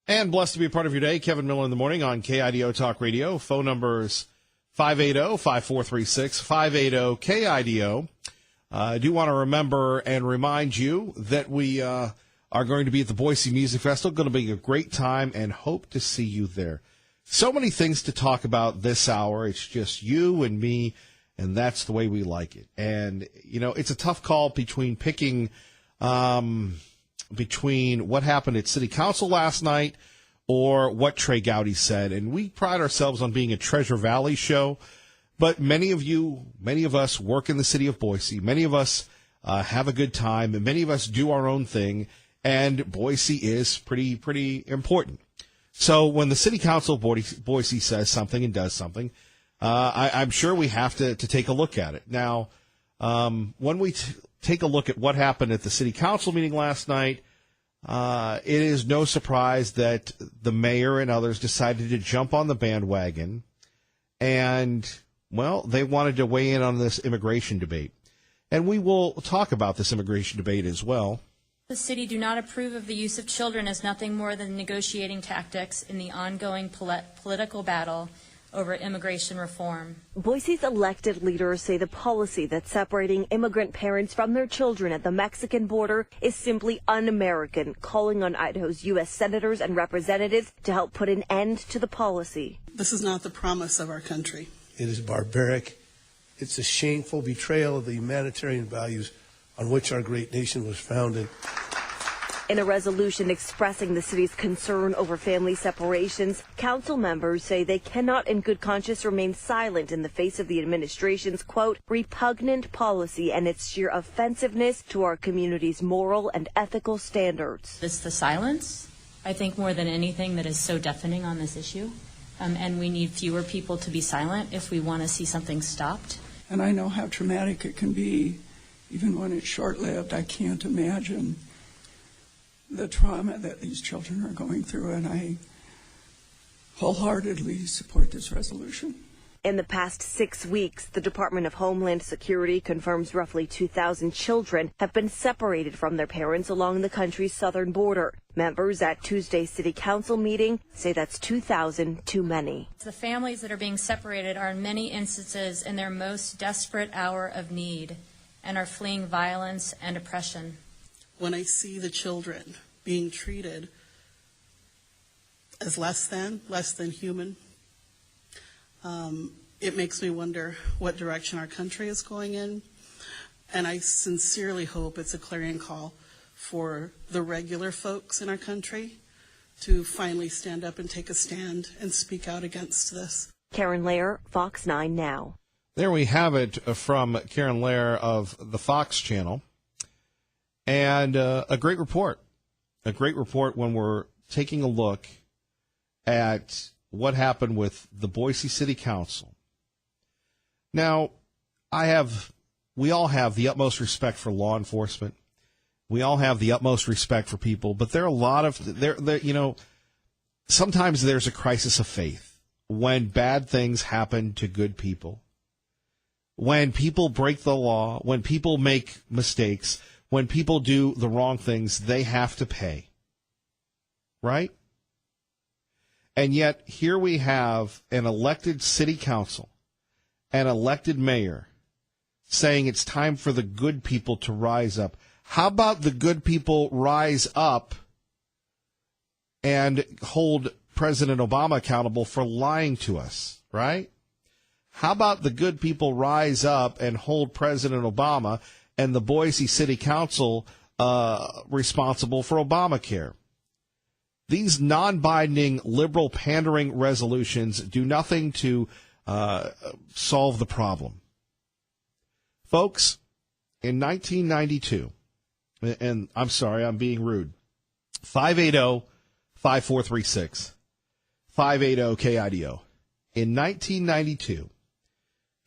And blessed to be a part of your day. Kevin Miller in the morning on KIDO Talk Radio. Phone numbers 580-5436, 580-KIDO. I do want to remember and remind you that we are going to be at the Boise Music Festival. Going to be a great time and hope to see you there. So many things to talk about this hour. It's just you and me, and that's the way we like it. And, you know, it's a tough call between picking between what happened at City Council last night or what Trey Gowdy said. And we pride ourselves on being a Treasure Valley show, but many of us work in the city of Boise. Many of us have a good time, and many of us do our own thing, and Boise is pretty important. So when the City Council of Boise says something and does something, I'm sure we have to take a look at it. Now, when we take a look at what happened at the City Council meeting last night, it is no surprise that the mayor and others decided to jump on the bandwagon, and, well, they wanted to weigh in on this immigration debate. And we will talk about this immigration debate as well. The city do not approve of the use of children as nothing more than negotiating tactics in the ongoing political battle over immigration reform. Boise's elected leaders say the policy that's separating immigrant parents from their children at the Mexican border is simply un-American, calling on Idaho's U.S. senators and representatives to help put an end to the policy. This is not the promise of our country. It is barbaric. It's a shameful betrayal of the humanitarian values on which our great nation was founded. In a resolution expressing the city's concern over family separations, council members say they cannot in good conscience remain silent in the face of the administration's, quote, repugnant policy and its sheer offensiveness to our community's moral and ethical standards. It's the silence, I think, more than anything that is so deafening on this issue. And we need fewer people to be silent if we want to see something stopped. And I know how traumatic it can be, even when it's short-lived. I can't imagine the trauma that these children are going through, and I wholeheartedly support this resolution. In the past 6 weeks, the Department of Homeland Security confirms roughly 2,000 children have been separated from their parents along the country's southern border. Members at Tuesday's City Council meeting say that's 2,000 too many. The families that are being separated are in many instances in their most desperate hour of need and are fleeing violence and oppression. When I see the children being treated as less than human, it makes me wonder what direction our country is going in. And I sincerely hope it's a clarion call for the regular folks in our country to finally stand up and take a stand and speak out against this. Karen Lair, Fox 9 Now. There we have it from Karen Lair of the Fox channel. And a great report when we're taking a look at what happened with the Boise City Council. Now, we all have the utmost respect for law enforcement. We all have the utmost respect for people, but there are a lot of, sometimes there's a crisis of faith when bad things happen to good people. When people break the law, when people make mistakes, when people do the wrong things, they have to pay. Right? And yet, here we have an elected city council, an elected mayor, saying it's time for the good people to rise up. How about the good people rise up and hold President Obama accountable for lying to us, right? How about the good people rise up and hold President Obama and the Boise City Council responsible for Obamacare? These non-binding liberal pandering resolutions do nothing to solve the problem. Folks, in 1992, and I'm sorry, I'm being rude, 580-5436, 580-KIDO. In 1992,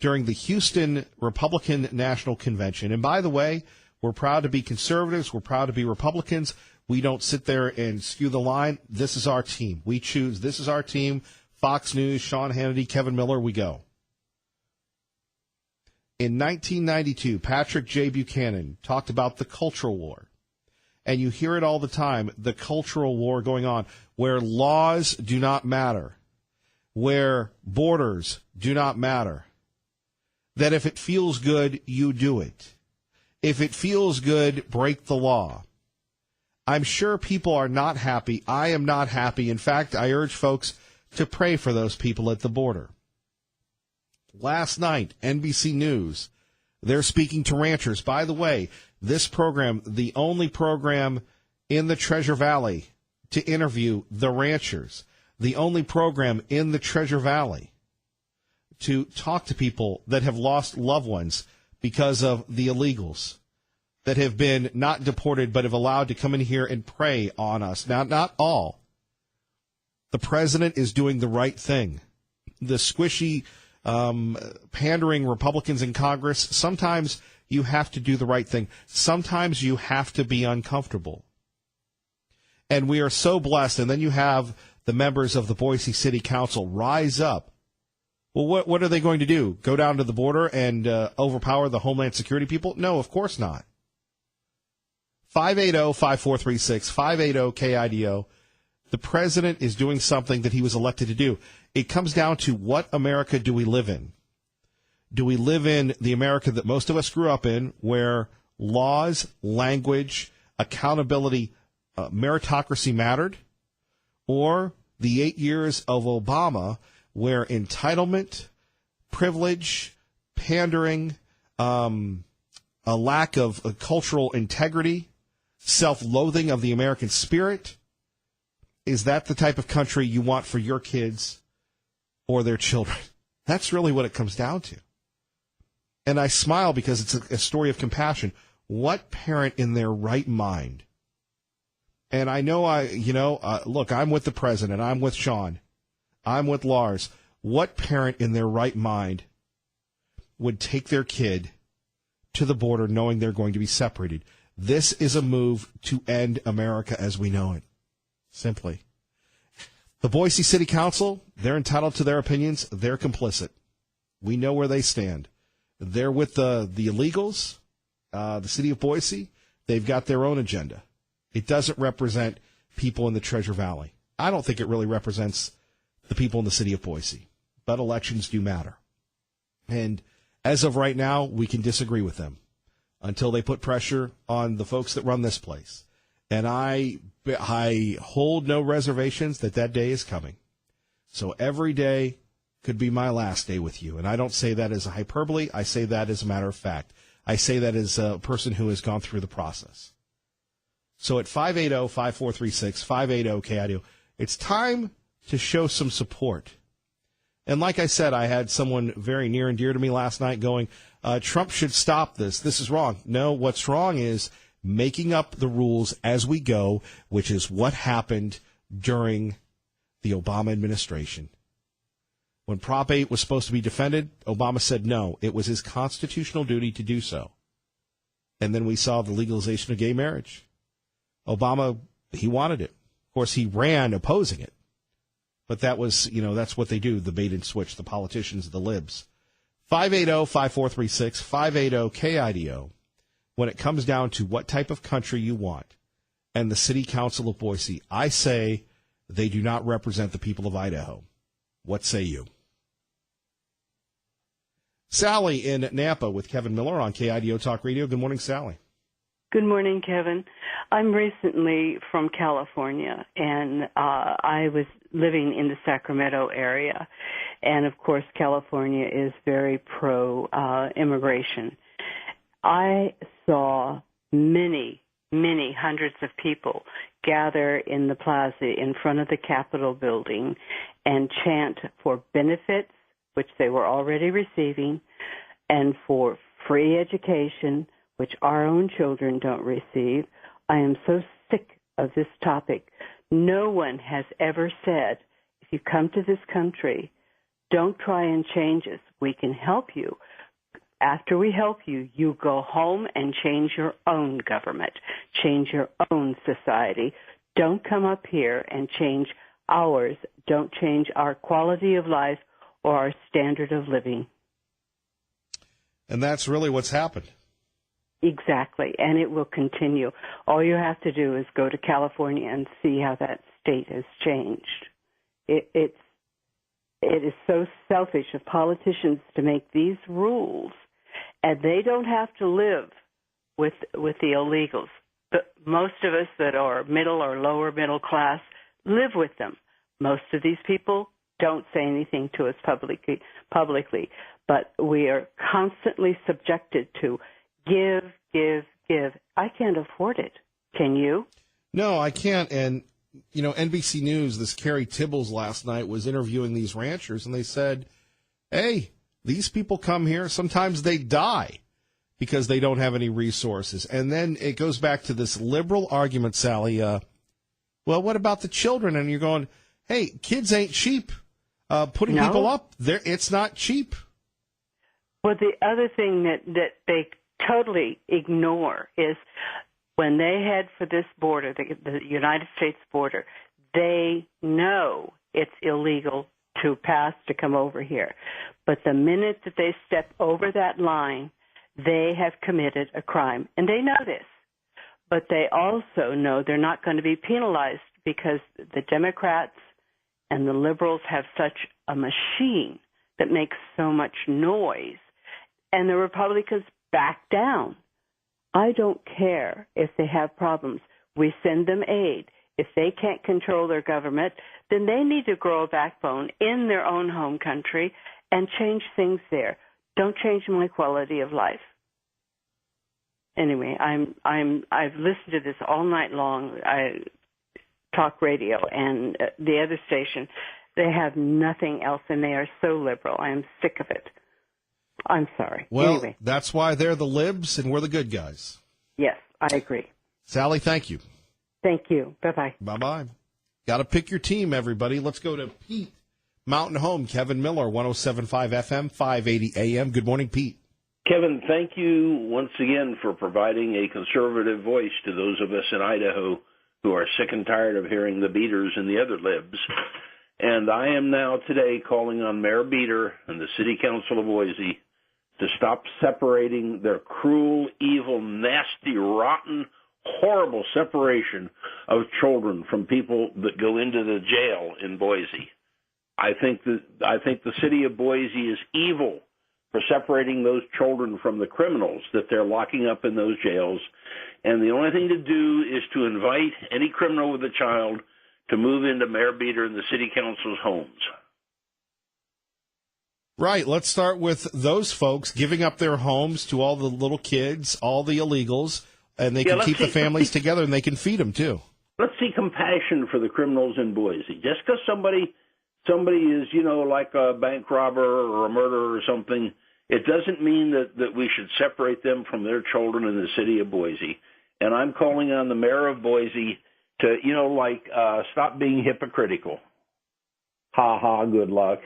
during the Houston Republican National Convention, and by the way, we're proud to be conservatives, we're proud to be Republicans. We don't sit there and skew the line. This is our team. We choose. This is our team. Fox News, Sean Hannity, Kevin Miller, we go. In 1992, Patrick J. Buchanan talked about the cultural war and you hear it all the time, the cultural war going on, where laws do not matter, where borders do not matter, that if it feels good, you do it. If it feels good, break the law. I'm sure people are not happy. I am not happy. In fact, I urge folks to pray for those people at the border. Last night, NBC News, they're speaking to ranchers. By the way, this program, the only program in the Treasure Valley to interview the ranchers, the only program in the Treasure Valley to talk to people that have lost loved ones because of the illegals, that have been not deported but have allowed to come in here and prey on us. Now, not all. The president is doing the right thing. The squishy, pandering Republicans in Congress, sometimes you have to do the right thing. Sometimes you have to be uncomfortable. And we are so blessed. And then you have the members of the Boise City Council rise up. Well, what are they going to do? Go down to the border and overpower the Homeland Security people? No, of course not. 580-5436, 580-KIDO. The president is doing something that he was elected to do. It comes down to what America do we live in? Do we live in the America that most of us grew up in, where laws, language, accountability, meritocracy mattered? Or the 8 years of Obama, where entitlement, privilege, pandering, a lack of cultural integrity, self-loathing of the American spirit? Is that the type of country you want for your kids or their children? That's really what it comes down to. And I smile because it's a story of compassion. What parent in their right mind? And I know look, I'm with the president. I'm with Sean. I'm with Lars. What parent in their right mind would take their kid to the border knowing they're going to be separated? This is a move to end America as we know it. Simply. The Boise City Council, they're entitled to their opinions. They're complicit. We know where they stand. They're with the illegals, the city of Boise. They've got their own agenda. It doesn't represent people in the Treasure Valley. I don't think it really represents the people in the city of Boise. But elections do matter. And as of right now, we can disagree with them until they put pressure on the folks that run this place. And I hold no reservations that day is coming. So every day could be my last day with you. And I don't say that as a hyperbole. I say that as a matter of fact. I say that as a person who has gone through the process. So at 580-5436, 580-KIDO, it's time to show some support. And like I said, I had someone very near and dear to me last night going, Trump should stop this. This is wrong. No, what's wrong is making up the rules as we go, which is what happened during the Obama administration. When Prop 8 was supposed to be defended, Obama said no. It was his constitutional duty to do so. And then we saw the legalization of gay marriage. Obama, he wanted it. Of course, he ran opposing it. But that was, that's what they do, the bait and switch, the politicians, the libs. 580-5436, 580-KIDO. When it comes down to what type of country you want, and the City Council of Boise, I say they do not represent the people of Idaho. What say you? Sally in Nampa with Kevin Miller on KIDO Talk Radio. Good morning, Sally. Good morning, Kevin. I'm recently from California, and I was living in the Sacramento area. And, of course, California is very pro-immigration. I saw many hundreds of people gather in the plaza in front of the Capitol building and chant for benefits, which they were already receiving, and for free education, which our own children don't receive. I am so sick of this topic. No one has ever said, if you come to this country, don't try and change us. We can help you. After we help you, you go home and change your own government, change your own society. Don't come up here and change ours. Don't change our quality of life or our standard of living. And that's really what's happened. Exactly, and it will continue. All you have to do is go to California and see how that state has changed. It is so selfish of politicians to make these rules, and they don't have to live with the illegals. But most of us that are middle or lower middle class live with them. Most of these people don't say anything to us publicly, but we are constantly subjected to give. I can't afford it. Can you? No, I can't. And, NBC News, this Carrie Tibbles last night was interviewing these ranchers, and they said, hey, these people come here, sometimes they die because they don't have any resources. And then it goes back to this liberal argument, Sally, well, what about the children? And you're going, hey, kids ain't cheap. Putting people up, it's not cheap. Well, the other thing that they totally ignore is when they head for this border, the United States border, they know it's illegal to come over here. But the minute that they step over that line, they have committed a crime. And they know this. But they also know they're not going to be penalized because the Democrats and the liberals have such a machine that makes so much noise. And the Republicans back down. I don't care if they have problems. We send them aid. If they can't control their government, then they need to grow a backbone in their own home country and change things there. Don't change my quality of life. Anyway, I've listened to this all night long. Talk radio and the other station. They have nothing else, and they are so liberal. I am sick of it. I'm sorry. Well, anyway. That's why they're the libs and we're the good guys. Yes, I agree. Sally, thank you. Thank you. Bye-bye. Bye-bye. Got to pick your team, everybody. Let's go to Pete, Mountain Home. Kevin Miller, 107.5 FM, 580 AM. Good morning, Pete. Kevin, thank you once again for providing a conservative voice to those of us in Idaho who are sick and tired of hearing the Beaters and the other libs. And I am now today calling on Mayor Beater and the City Council of Boise to stop separating their cruel, evil, nasty, rotten, horrible separation of children from people that go into the jail in Boise. I think the city of Boise is evil for separating those children from the criminals that they're locking up in those jails. And the only thing to do is to invite any criminal with a child to move into Mayor Beater and the City Council's homes. Right. Let's start with those folks giving up their homes to all the little kids, all the illegals, and they can keep the families together and they can feed them too. Let's see compassion for the criminals in Boise. Just because somebody is, like a bank robber or a murderer or something, it doesn't mean that we should separate them from their children in the city of Boise. And I'm calling on the mayor of Boise to, stop being hypocritical. Ha ha, good luck.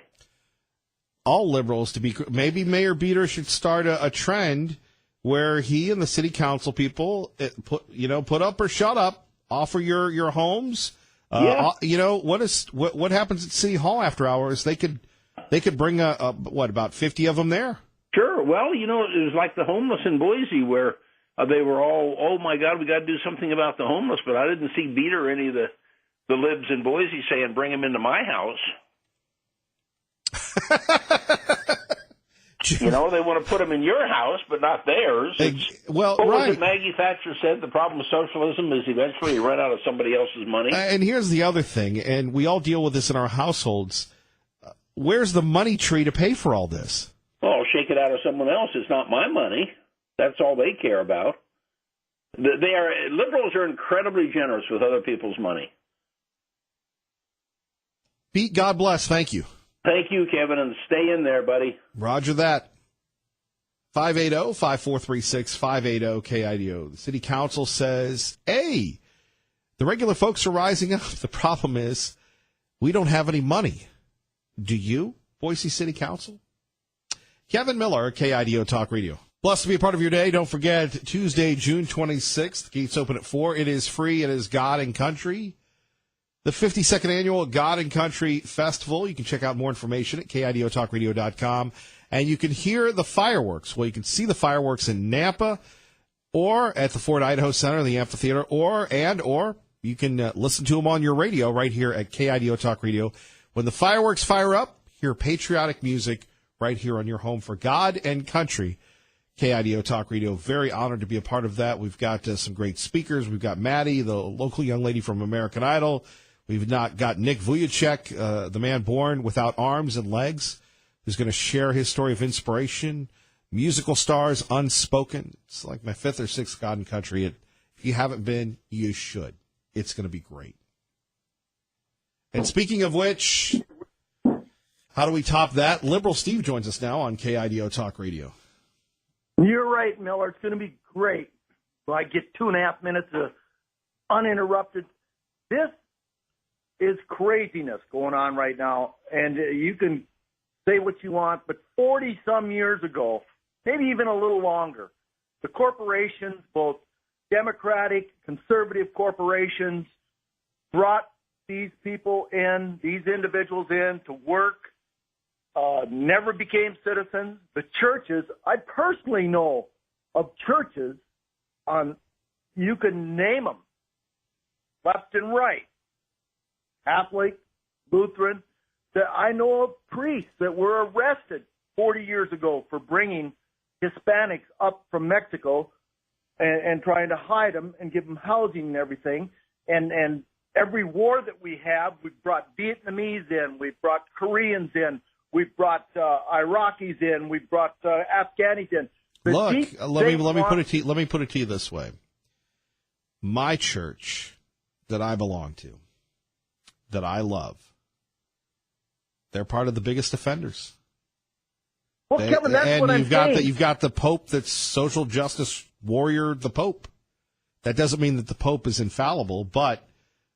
All liberals maybe Mayor Beater should start a trend where he and the city council people put up or shut up, offer your homes. Yeah. What happens at City Hall after hours? They could bring about 50 of them there. Sure. Well, it was like the homeless in Boise where they were all, oh my God, we got to do something about the homeless. But I didn't see Beater or any of the libs in Boise saying, bring them into my house. They want to put them in your house, but not theirs. What was it Maggie Thatcher said? The problem with socialism is eventually you run out of somebody else's money. And here's the other thing, and we all deal with this in our households. Where's the money tree to pay for all this? Oh, shake it out of someone else. It's not my money. That's all they care about. Liberals are incredibly generous with other people's money. Pete, God bless. Thank you. Thank you, Kevin, and stay in there, buddy. Roger that. 580-5436, 580-KIDO. The city council says, hey, the regular folks are rising up. The problem is we don't have any money. Do you, Boise City Council? Kevin Miller, KIDO Talk Radio. Blessed to be a part of your day. Don't forget, Tuesday, June 26th, gates open at 4. It is free. It is God and Country. The 52nd Annual God and Country Festival. You can check out more information at KIDOTalkRadio.com. And you can hear the fireworks. Well, you can see the fireworks in Nampa or at the Ford Idaho Center, the amphitheater, or you can listen to them on your radio right here at KIDO Talk Radio. When the fireworks fire up, hear patriotic music right here on your home for God and country. KIDO Talk Radio, very honored to be a part of that. We've got some great speakers. We've got Maddie, the local young lady from American Idol. We've got Nick Vujicic, the man born without arms and legs, who's going to share his story of inspiration. Musical stars, Unspoken. It's like my fifth or sixth God and Country. If you haven't been, you should. It's going to be great. And speaking of which, how do we top that? Liberal Steve joins us now on KIDO Talk Radio. You're right, Miller. It's going to be great. Well, I get 2.5 minutes of uninterrupted. This is craziness going on right now, and you can say what you want, but 40-some years ago, maybe even a little longer, the corporations, both Democratic, conservative corporations, brought these people in, these individuals in to work, never became citizens. The churches, I personally know of churches you can name them, left and right, Catholic, Lutheran, that I know of priests that were arrested 40 years ago for bringing Hispanics up from Mexico and trying to hide them and give them housing and everything. And every war that we have, we've brought Vietnamese in, we've brought Koreans in, we've brought Iraqis in, we've brought Afghanis in. Look, let me put it to you this way. My church that I belong to, that I love, they're part of the biggest offenders. Well, Kevin, that's what I'm saying. You've got the Pope that's social justice warrior, the Pope. That doesn't mean that the Pope is infallible, but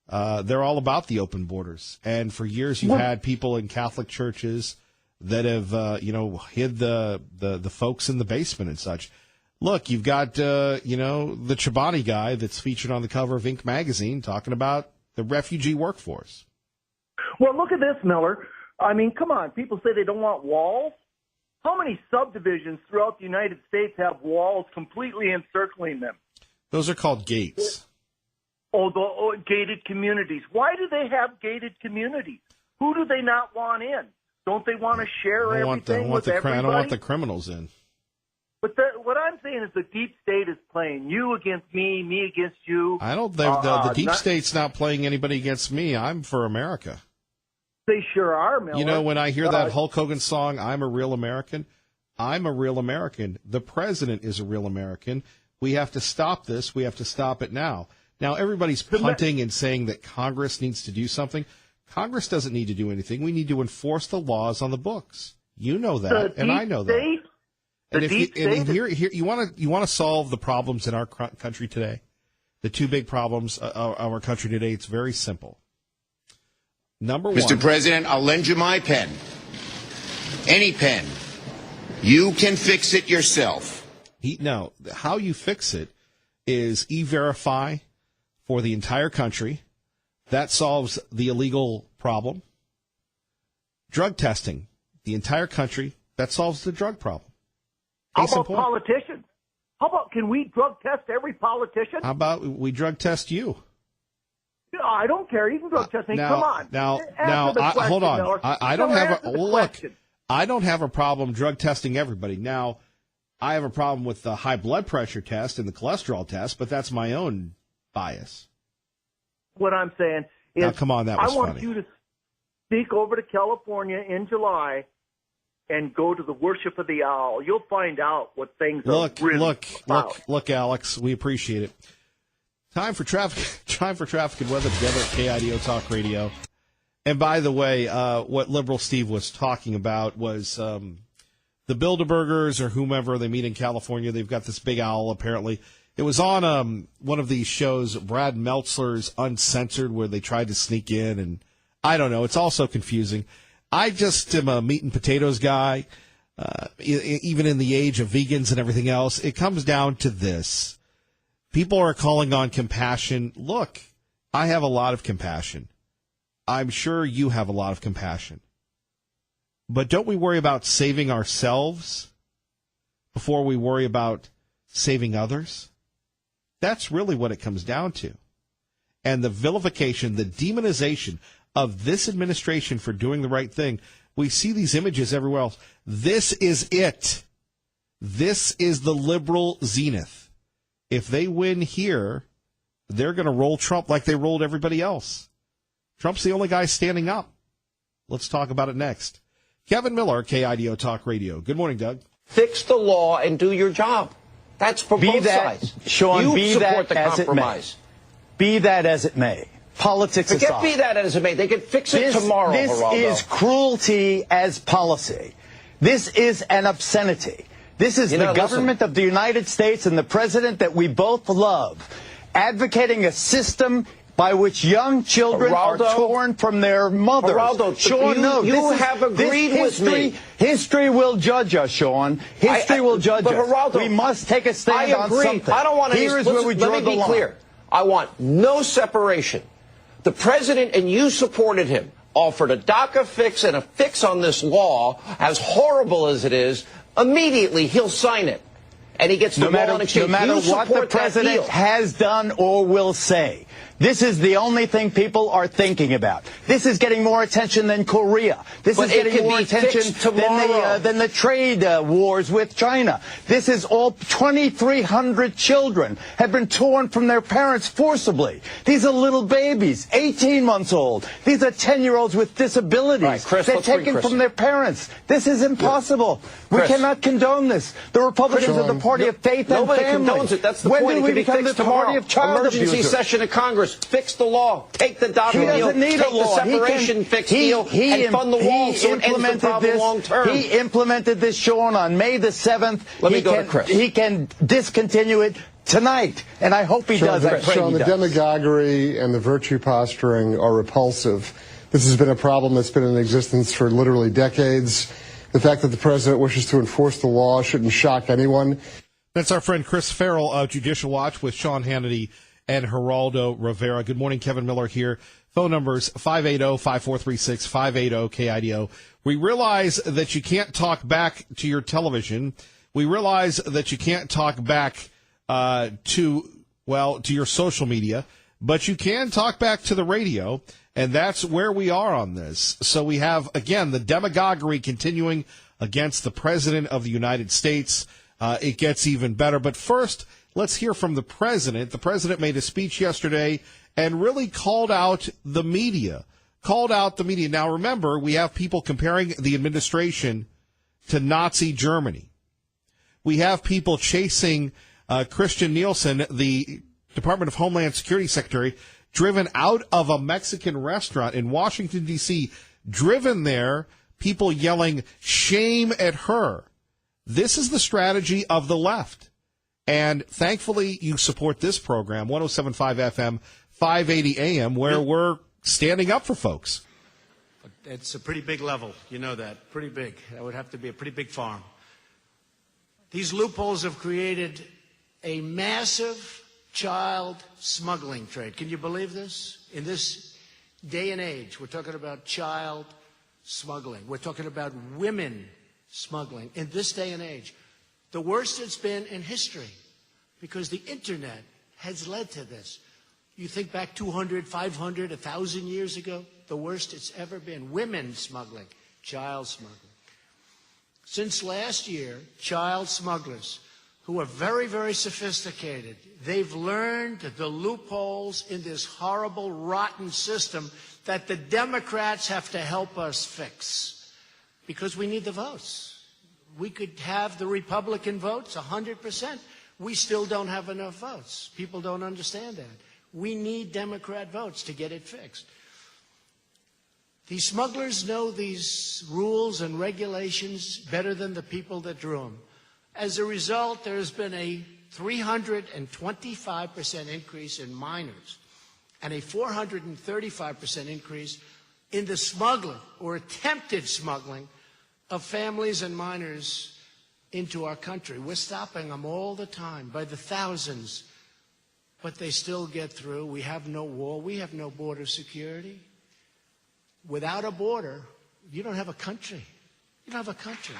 they're all about the open borders. And for years, you've had people in Catholic churches that have, hid the folks in the basement and such. Look, you've got, the Chobani guy that's featured on the cover of Inc. magazine talking about the refugee workforce. Well, look at this, Miller. I mean, come on. People say they don't want walls. How many subdivisions throughout the United States have walls completely encircling them? Those are called gates. Oh, gated communities. Why do they have gated communities? Who do they not want in? Don't they want to share everything with everybody? I don't want the criminals in. But what I'm saying is the deep state is playing you against me, me against you. I don't. The deep state's not playing anybody against me. I'm for America. They sure are, Miller. You know, when I hear that Hulk Hogan song, I'm a real American, I'm a real American. The president is a real American. We have to stop this. We have to stop it now. Now, everybody's punting and saying that Congress needs to do something. Congress doesn't need to do anything. We need to enforce the laws on the books. You know that, and I know that. And here you want to solve the problems in our country today, the two big problems of our country today. It's very simple. Number one, Mr. President, I'll lend you my pen. Any pen. You can fix it yourself. No, how you fix it is E-Verify for the entire country. That solves the illegal problem. Drug testing, the entire country. That solves the drug problem. How about politicians? How about, can we drug test every politician? How about we drug test you? No, I don't care. You can drug test me. Come on. Hold on. I don't have a look. I don't have a problem drug testing everybody. Now, I have a problem with the high blood pressure test and the cholesterol test, but that's my own bias. What I'm saying is, now, come on, that was I want funny. you to sneak over to California in July and go to the worship of the owl. You'll find out what things are really about. Look, Alex, we appreciate it. Time for traffic and weather together at KIDO Talk Radio. And by the way, what Liberal Steve was talking about was the Bilderbergers or whomever they meet in California. They've got this big owl, apparently. It was on one of these shows, Brad Meltzer's Uncensored, where they tried to sneak in. And I don't know. It's all so confusing. I just am a meat and potatoes guy, even in the age of vegans and everything else. It comes down to this. People are calling on compassion. Look, I have a lot of compassion. I'm sure you have a lot of compassion. But don't we worry about saving ourselves before we worry about saving others? That's really what it comes down to. And the vilification, the demonization of this administration for doing the right thing. We see these images everywhere else. This is it. This is the liberal zenith. If they win here, they're going to roll Trump like they rolled everybody else. Trump's the only guy standing up. Let's talk about it next. Kevin Miller, KIDO Talk Radio. Good morning, Doug. Fix the law and do your job. That's for both sides. Sean, you be support that the as compromise. Be that as it may. Politics Forget aside. be that as it may. They could fix it tomorrow, This Geraldo. is cruelty as policy. This is an obscenity. This is the government of the United States and the president that we both love, advocating a system by which young children are torn from their mothers. Geraldo, Sean, no, you have agreed with me. History will judge us, Sean. History will judge us. Geraldo, we must take a stand on something. I don't want to. Here's where we draw let me the be line. clear. I want no separation. The president, and you supported him, offered a DACA fix and a fix on this law, as horrible as it is. Immediately, he'll sign it. And he gets the law in exchange. No matter You what the support that president deal. has done or will say. This is the only thing people are thinking about. This is getting more attention than Korea. This But is it getting could more be attention fixed tomorrow. than the trade wars with China. This is all 2,300 children have been torn from their parents forcibly. These are little babies, 18 months old. These are 10-year-olds with disabilities. Right, Chris, They're let's bring taken Chris from their parents. This is impossible. Chris. We cannot condone this. The Republicans are the party of faith and Nobody family. condones it. That's the when point. Did It we could be become fixed the tomorrow. party of child Emergency abusers? session of Congress. Fix the law. Take the DACA He deal. doesn't need take a law. the separation fix deal and fund the wall so it ends the problem long term. He implemented this, Sean, on May the 7th. Let me go to Chris. He can discontinue it tonight, and I hope he does. I pray Sean, he the does. demagoguery and the virtue posturing are repulsive. This has been a problem that's been in existence for literally decades. The fact that the president wishes to enforce the law shouldn't shock anyone. That's our friend Chris Farrell of Judicial Watch with Sean Hannity and Geraldo Rivera. Good morning, Kevin Miller here. Phone numbers 580-5436, 580-KIDO. We realize that you can't talk back to your television. We realize that you can't talk back to your social media, but you can talk back to the radio, and that's where we are on this. So we have, again, the demagoguery continuing against the President of the United States. It gets even better. But first, let's hear from the President. The President made a speech yesterday and really called out the media. Now, remember, we have people comparing the administration to Nazi Germany. We have people chasing Christian Nielsen, the Department of Homeland Security Secretary, driven out of a Mexican restaurant in Washington, D.C., driven there, people yelling, "Shame at her." This is the strategy of the left. And thankfully, you support this program, 107.5 FM, 580 AM, where we're standing up for folks. It's a pretty big level. You know that. Pretty big. That would have to be a pretty big farm. These loopholes have created a massive child smuggling trade. Can you believe this? In this day and age, we're talking about child smuggling. We're talking about women smuggling in this day and age. The worst it's been in history because the internet has led to this. You think back 200, 500, 1,000 years ago, the worst it's ever been. Women smuggling, child smuggling. Since last year, child smugglers, who are very, very sophisticated, they've learned the loopholes in this horrible, rotten system that the Democrats have to help us fix because we need the votes. We could have the Republican votes, 100%. We still don't have enough votes. People don't understand that. We need Democrat votes to get it fixed. These smugglers know these rules and regulations better than the people that drew them. As a result, there's been a 325% increase in minors and a 435% increase in the smuggling or attempted smuggling of families and minors into our country. We're stopping them all the time by the thousands, but they still get through. We have no wall. We have no border security. Without a border, you don't have a country. You don't have a country.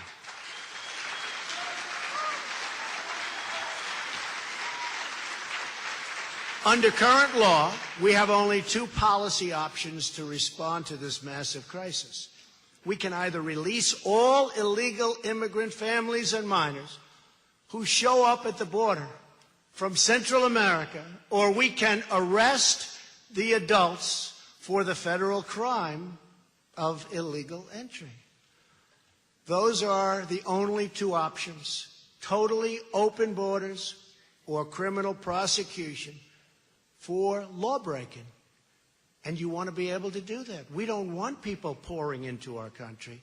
Under current law, we have only two policy options to respond to this massive crisis. We can either release all illegal immigrant families and minors who show up at the border from Central America, or we can arrest the adults for the federal crime of illegal entry. Those are the only two options: totally open borders or criminal prosecution for lawbreaking. And you want to be able to do that. We don't want people pouring into our country.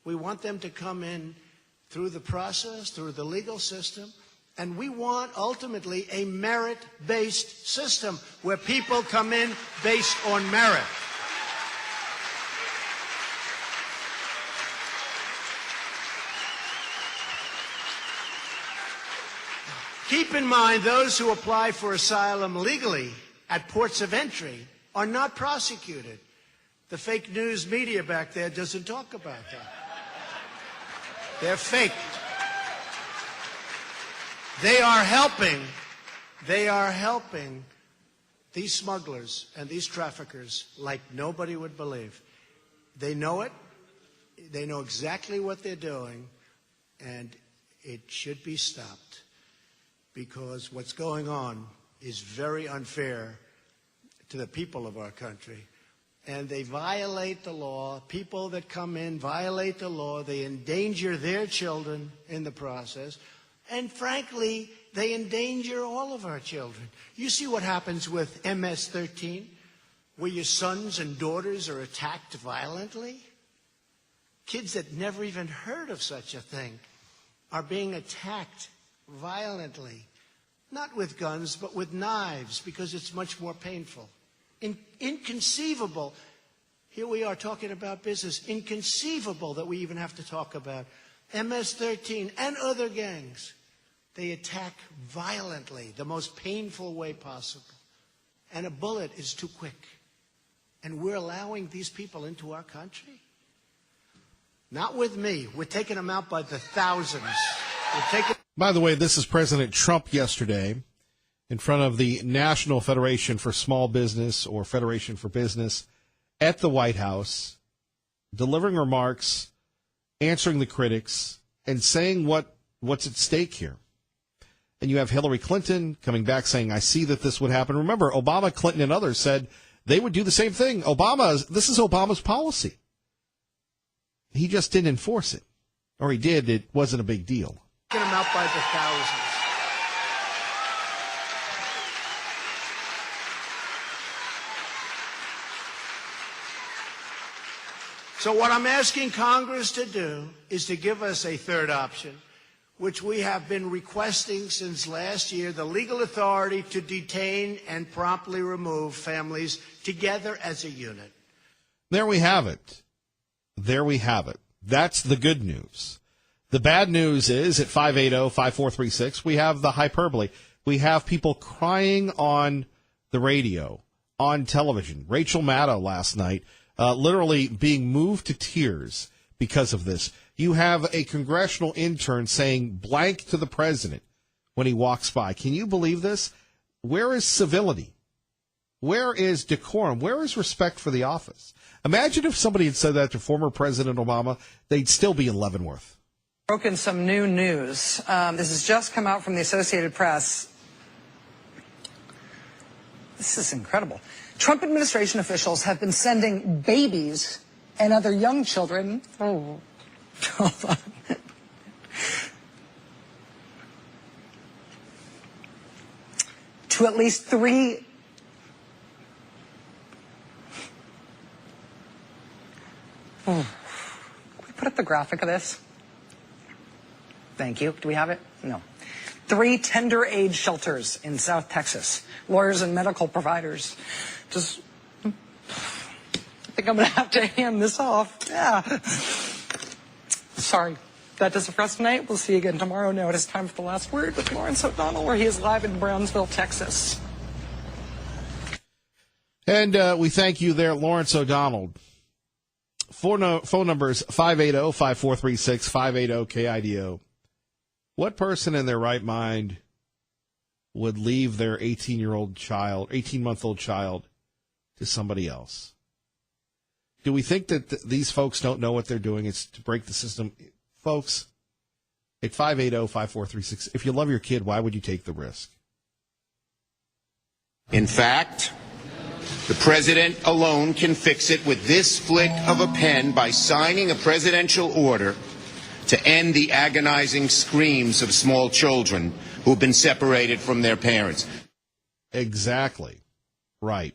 We want them to come in through the process, through the legal system, and we want ultimately a merit-based system where people come in based on merit. Keep in mind, those who apply for asylum legally at ports of entry are not prosecuted. The fake news media back there doesn't talk about that. They're faked. They are helping these smugglers and these traffickers like nobody would believe. They know it. They know exactly what they're doing, and it should be stopped, because what's going on is very unfair to the people of our country. And they violate the law. People that come in violate the law. They endanger their children in the process. And frankly, they endanger all of our children. You see what happens with MS-13, where your sons and daughters are attacked violently? Kids that never even heard of such a thing are being attacked violently. Not with guns, but with knives, because it's much more painful. Inconceivable. Here we are talking about business. Inconceivable that we even have to talk about MS-13 and other gangs. They attack violently, the most painful way possible. And a bullet is too quick. And we're allowing these people into our country? Not with me. We're taking them out by the thousands. By the way, this is President Trump yesterday in front of the National Federation for Small Business, or Federation for Business, at the White House, delivering remarks, answering the critics, and saying what's at stake here. And you have Hillary Clinton coming back saying, I see that this would happen. Remember, Obama, Clinton, and others said they would do the same thing. This is Obama's policy. He just didn't enforce it. Or he did, it wasn't a big deal. Get them out by the thousands. So what I'm asking Congress to do is to give us a third option, which we have been requesting since last year: the legal authority to detain and promptly remove families together as a unit. There we have it. There we have it. That's the good news. The bad news is at 580-5436, we have the hyperbole. We have people crying on the radio, on television. Rachel Maddow last night, literally being moved to tears because of this. You have a congressional intern saying blank to the president when he walks by. Can you believe this? Where is civility? Where is decorum? Where is respect for the office? Imagine if somebody had said that to former President Obama, they'd still be in Leavenworth. Broken some new news. This has just come out from the Associated Press. This is incredible. Trump administration officials have been sending babies and other young children. Oh, hold on. To at least 3. Can we put up the graphic of this? Thank you. Do we have it? No. 3 tender age shelters in South Texas. Lawyers and medical providers. Just, I think I'm going to have to hand this off. Yeah. Sorry. That does it for us tonight. We'll see you again tomorrow. Now it is time for the last word with Lawrence O'Donnell, where he is live in Brownsville, Texas. And we thank you there, Lawrence O'Donnell. Phone numbers 580-5436, 580-KIDO. What person in their right mind would leave their 18-month-old child to somebody else? Do we think that these folks don't know what they're doing? It's to break the system. Folks, at 580-5436, if you love your kid, why would you take the risk? In fact, the president alone can fix it with this flick of a pen by signing a presidential order to end the agonizing screams of small children who have been separated from their parents. Exactly. Right.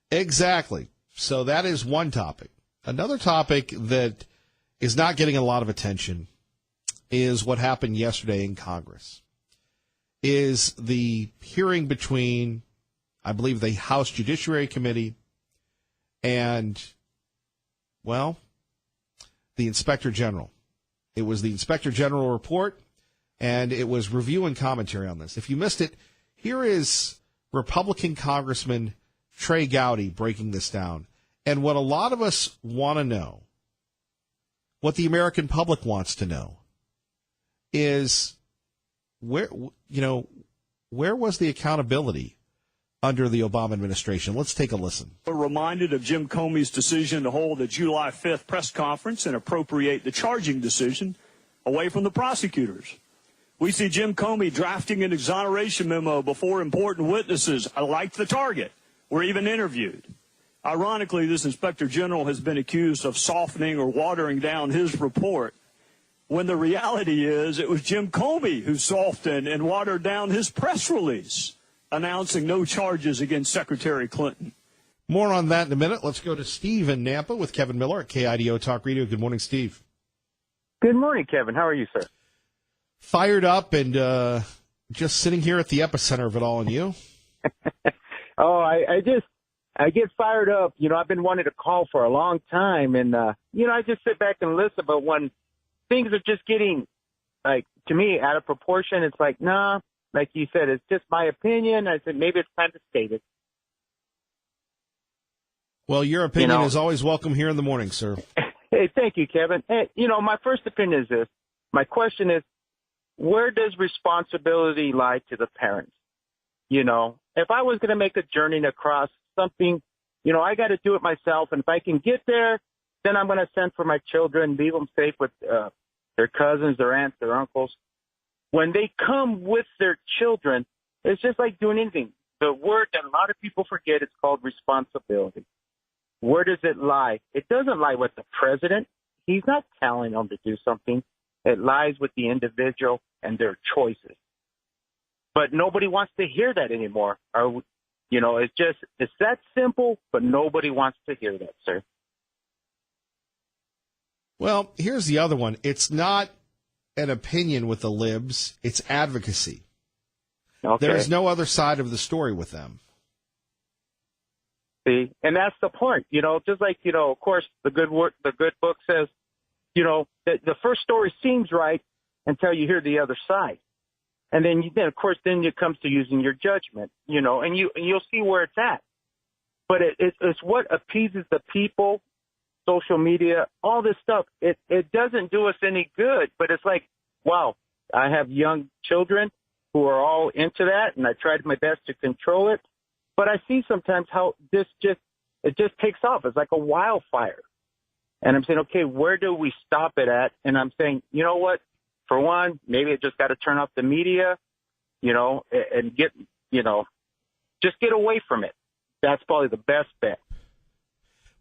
Exactly. So that is one topic. Another topic that is not getting a lot of attention is what happened yesterday in Congress. Is the hearing between, I believe, the House Judiciary Committee and, well, the Inspector General. It was the Inspector General report, and it was review and commentary on this. If you missed it, here is Republican Congressman Trey Gowdy breaking this down. And what a lot of us want to know, what the American public wants to know, is where was the accountability under the Obama administration? Let's take a listen. We're reminded of Jim Comey's decision to hold a July 5th press conference and appropriate the charging decision away from the prosecutors. We see Jim Comey drafting an exoneration memo before important witnesses like the target were even interviewed. Ironically, this Inspector General has been accused of softening or watering down his report, when the reality is it was Jim Comey who softened and watered down his press release announcing no charges against Secretary Clinton. More on that in a minute. Let's go to Steve in Nampa with Kevin Miller at KIDO Talk Radio. Good morning, Steve. Good morning, Kevin. How are you, sir? Fired up and just sitting here at the epicenter of it all, and you? Oh, I get fired up. You know, I've been wanting to call for a long time, and, I just sit back and listen, but when things are just getting, like, to me, out of proportion, it's like, nah, like you said, it's just my opinion. I said, maybe it's time to state it. Well, your opinion is always welcome here in the morning, sir. Hey, thank you, Kevin. Hey, my first opinion is this. My question is, where does responsibility lie to the parents? If I was going to make a journey across something, I got to do it myself. And if I can get there, then I'm going to send for my children, leave them safe with their cousins, their aunts, their uncles. When they come with their children, it's just like doing anything. The word that a lot of people forget is called responsibility. Where does it lie? It doesn't lie with the president. He's not telling them to do something. It lies with the individual and their choices. But nobody wants to hear that anymore. It's that simple, but nobody wants to hear that, sir. Well, here's the other one. It's not an opinion with the libs. It's advocacy. Okay. There's no other side of the story with them. See, and that's the point. Just like, of course, the good book says, that the first story seems right until you hear the other side. And then it comes to using your judgment, and you'll see where it's at. But it's what appeases the people, social media, all this stuff. It doesn't do us any good, but it's like, wow, I have young children who are all into that, and I tried my best to control it. But I see sometimes how it just takes off. It's like a wildfire. And I'm saying, okay, where do we stop it at? And I'm saying, you know what? For one, maybe it just got to turn off the media, and just get away from it. That's probably the best bet.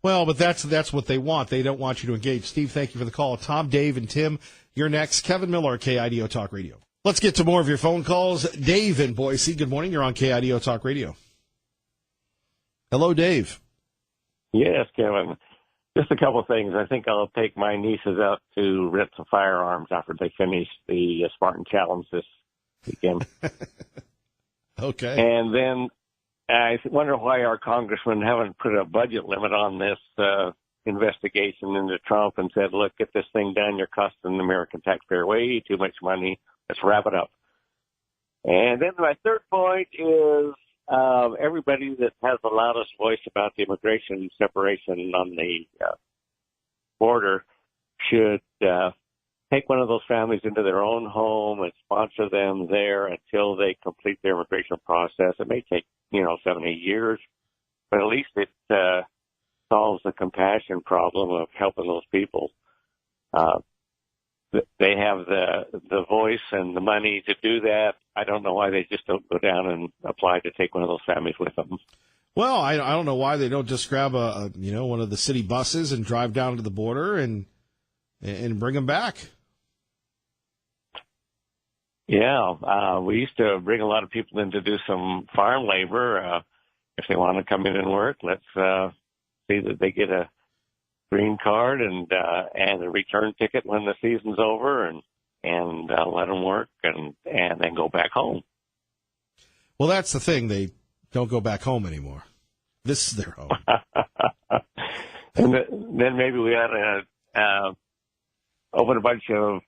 Well, but that's what they want. They don't want you to engage. Steve, thank you for the call. Tom, Dave, and Tim, you're next. Kevin Miller, KIDO Talk Radio. Let's get to more of your phone calls. Dave in Boise, good morning. You're on KIDO Talk Radio. Hello, Dave. Yes, Kevin. Just a couple of things. I think I'll take my nieces out to rent some firearms after they finish the Spartan Challenge this weekend. Okay. And then I wonder why our congressmen haven't put a budget limit on this investigation into Trump and said, look, get this thing done. You're costing the American taxpayer way too much money. Let's wrap it up. And then my third point is everybody that has the loudest voice about the immigration separation on the border should take one of those families into their own home and sponsor them there until they complete their immigration process. It may take, 7, 8 years, but at least it solves the compassion problem of helping those people. They have the voice and the money to do that. I don't know why they just don't go down and apply to take one of those families with them. Well, I don't know why they don't just grab one of the city buses and drive down to the border and bring them back. Yeah, we used to bring a lot of people in to do some farm labor. If they want to come in and work, let's see that they get a green card and a return ticket when the season's over, and let them work and then go back home. Well, that's the thing. They don't go back home anymore. This is their home. And then maybe we ought to open a bunch of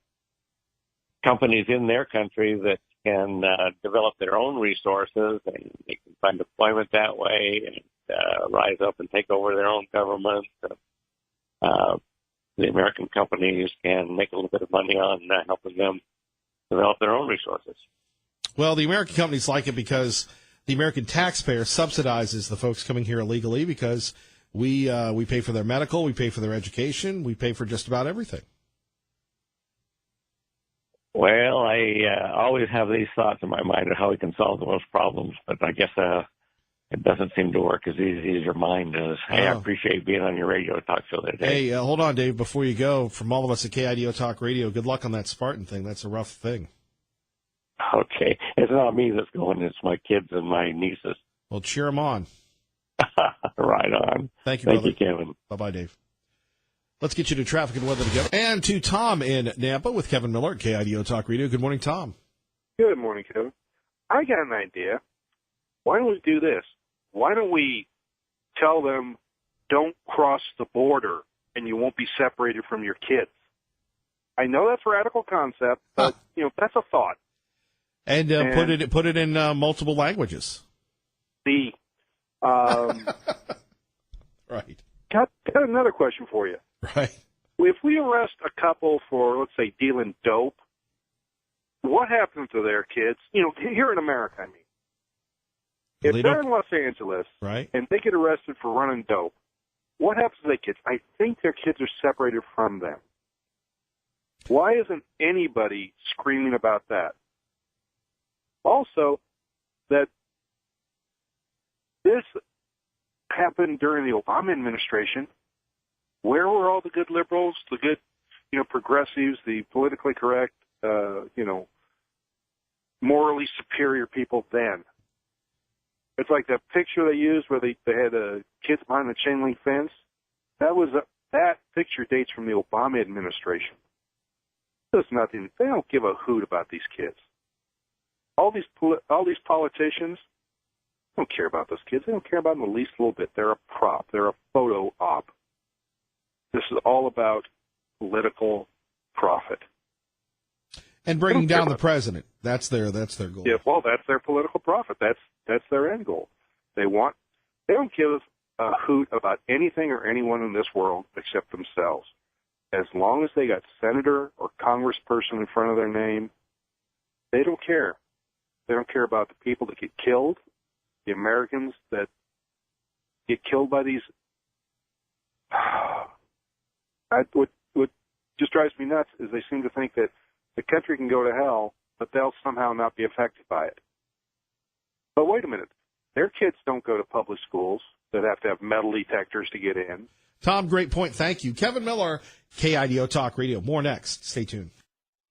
companies in their country that can develop their own resources, and they can find employment that way and rise up and take over their own government. The American companies can make a little bit of money on helping them develop their own resources. Well, the American companies like it because the American taxpayer subsidizes the folks coming here illegally because we pay for their medical, we pay for their education, we pay for just about everything. Well, I always have these thoughts in my mind of how we can solve those problems, but I guess it doesn't seem to work as easy as your mind does. Hey, I appreciate being on your radio talk show today. Hey, hold on, Dave, before you go. From all of us at KIDO Talk Radio, good luck on that Spartan thing. That's a rough thing. Okay. It's not me that's going. It's my kids and my nieces. Well, cheer them on. Right on. Thank you, brother. Thank you, Kevin. Bye-bye, Dave. Let's get you to traffic and weather together. And to Tom in Nampa with Kevin Miller at KIDO Talk Radio. Good morning, Tom. Good morning, Kevin. I got an idea. Why don't we do this? Why don't we tell them, don't cross the border and you won't be separated from your kids? I know that's a radical concept, but, that's a thought. And put it in multiple languages. Right. Got another question for you. Right. If we arrest a couple for, let's say, dealing dope, what happens to their kids? Here in America, I mean. If they're in Los Angeles right, and they get arrested for running dope, what happens to their kids? I think their kids are separated from them. Why isn't anybody screaming about that? Also, that this happened during the Obama administration. Where were all the good liberals, the good, progressives, the politically correct, morally superior people then? It's like that picture they used where they had kids behind the chain link fence. That picture dates from the Obama administration. There's nothing. They don't give a hoot about these kids. All these politicians don't care about those kids. They don't care about them the least little bit. They're a prop. They're a photo op. This is all about political profit. And bringing down the president. That's their goal. Yeah, well, that's their political profit. That's their end goal. They don't give a hoot about anything or anyone in this world except themselves. As long as they got senator or congressperson in front of their name, they don't care. They don't care about the people that get killed, the Americans that get killed by these. What just drives me nuts is they seem to think that the country can go to hell, but they'll somehow not be affected by it. But wait a minute. Their kids don't go to public schools that have to have metal detectors to get in. Tom, great point. Thank you. Kevin Miller, KIDO Talk Radio. More next. Stay tuned.